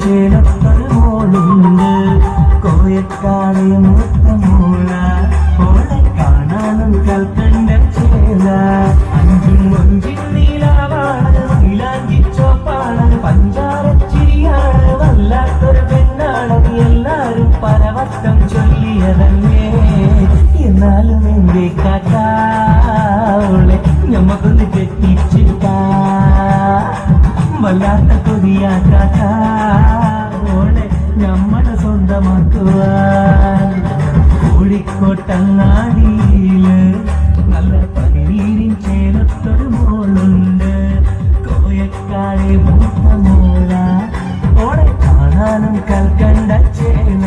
ചേലത്തൊരു മോളുണ്ട് കോയക്കാളെ മുത്തമോള ഓളെ കാണാനും കൽക്കണ്ട ചേല അഞ്ചും ഒഞ്ചിൻ നീലാവാണ് മൈലാഞ്ചി ചോപ്പാണ് പഞ്ചാരച്ചിരിയാണ് വല്ലാത്തൊരു പെണ്ണാണ് എല്ലാരും പലവട്ടം ചൊല്ലിയതല്ലേ എന്നാലും എന്റെ കാക്കാളെ ഞമ്മക്കൊന്ന് കെട്ടിച്ചിട്ടാ വല്ലാത്ത കൊതിയാ കാക്കാളെ ഞമ്മടെ സ്വന്തമാക്കുവാൻ കോഴിക്കോട്ടങ്ങാടിയില് നല്ല പനിനീരിൻ ചേലത്തൊരു മോളുണ്ട് കോയക്കാളെ മൂത്ത മോള ഓളെ കാണാനും കൽക്കണ്ട ചേന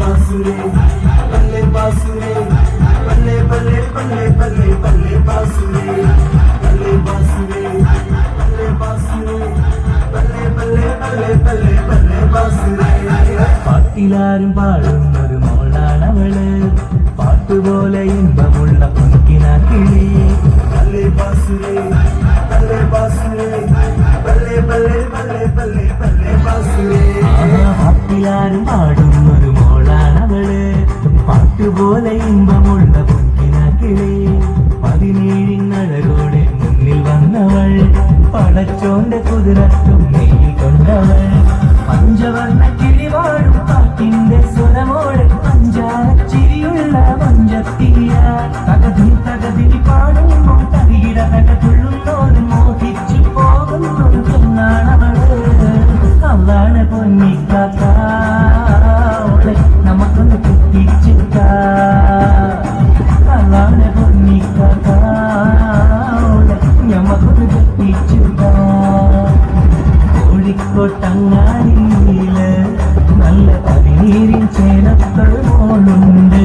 बासुरे बल्ले बासुरे बल्ले बल्ले बल्ले बल्ले बल्ले बासुरे बल्ले बासुरे बल्ले बासुरे बल्ले बल्ले बल्ले बल्ले बल्ले बासुरे പാട്ടിലാരും പാടുന്നൊരു മോളാണവള് പാട്ടുപോലെ ഇമ്പമുള്ള പൊൻകിനാക്കിളി ബल्ले बासुरे बल्ले बासुरे बल्ले बल्ले बल्ले बल्ले बल्ले बासुरे പാട്ടിലാരും പാടുന്നൊരു മോളാണവള് പാട്ടുപോലെ ഇമ്പമുള്ള പൊൻകിനാക്കിളി 17 അഴകോടെ മുന്നിൽ വന്നവൾ പടച്ചോന്റെ കുതിരത്തും നെയ്യിൽ കൊണ്ടവൾ പഞ്ചവർണ്ണ കിളിവാടും പാട്ടിന്റെ സ്വരമോടെ പഞ്ചാരച്ചിരിയുള്ള പഞ്ചത്തിയ തകതിൽ പാടുമ്പോൾ തകിട തുള്ളുന്നോരും മോഹിച്ചു പോകുന്നു എന്നാണവള് അവളാണ് പൊന്നിക്കാത്തോളെ നമുക്കൊന്ന് കുത്തിച്ചിട്ട അവളാണ് പൊന്നിക്കാത്തോളെ ഞമ്മക്കൊന്ന് കുത്തിച്ചിട്ട കോഴിക്കോട്ടങ്ങാടിയില് നല്ല പനിനീരിൻ ചേലത്തൊരു മോളുണ്ട്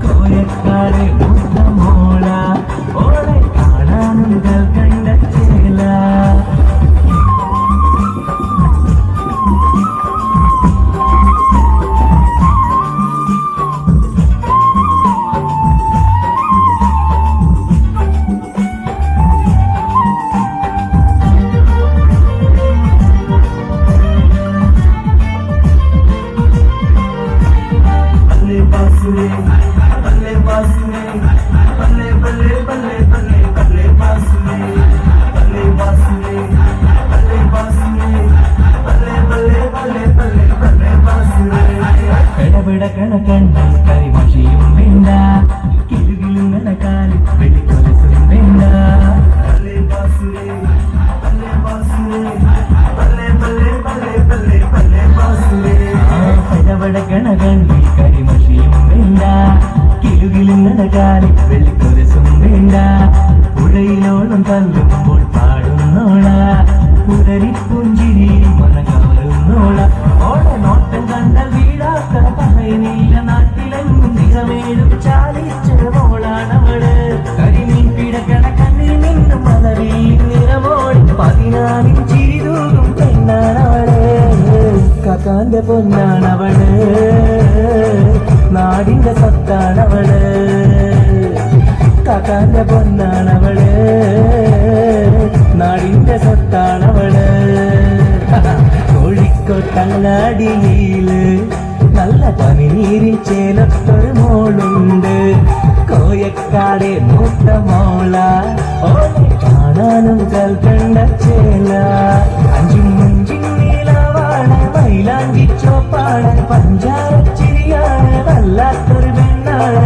കോയക്കാളെ മൂത്ത മോള ഓളെ കാണാനും കൽക്കണ്ട ചേല बासुरे बल्ले बासुरे बल्ले बल्ले बल्ले बल्ले बल्ले बासुरे बल्ले बासुरे बल्ले बासुरे बल्ले बल्ले बल्ले बल्ले बल्ले बासुरे എടവിടക്കണ കണ്ണൻ കരിമഷിയും വേണ്ട കിലുകിലും നടക്കാനും വെളിക്കൊലസും വേണ്ട ബल्ले बासुरे बल्ले बासुरे बल्ले बल्ले बल्ले बल्ले बल्ले बासुरे എടവിടക്കണ കണ്ണൻ കരിമഷിയും വേണ്ട കിലുകിലും നടക്കാനും വെളിക്കൊലസും വേണ്ട പുഴയിലോളം തല്ലുമ്പോൾ പാടുന്നോള പുരരിപ്പുഞ്ചിരി മനകവരുന്നോള ഓളെ നോട്ടം കണ്ട വീടാക്ക പറയനില്ല നാട്ടിലെങ്ങും നിറമേലും ചാലിച്ച മോളാണവള് കരിമീൻ പിടക്കണ കണ്ണിൽ നിന്നും മലവിൽ നിറമോടി 14 ചിരി തൂകും പെണ്ണാണവള് കാക്കാന്റെ പൊന്നാണവള് നാടിന്റെ സത്താണവള് കാക്കാന്റെ പൊന്നാണവള് നാടിന്റെ സത്താണവള് കോഴിക്കോട്ടങ്ങാടിയില് നല്ല പനിനീരിൻ ചേലത്തൊരു മോളുണ്ട് കോയക്കാളെ മൂത്ത മോള ഓളെ കാണാനും കൽക്കണ്ട ചേല അഞ്ചും മുഞ്ചിൻ നീലാവാണ് മൈലാഞ്ചി ചോപ്പാണ് പഞ്ചാരച്ചിരിയാണ് വല്ലാത്തൊരു പെണ്ണാണ്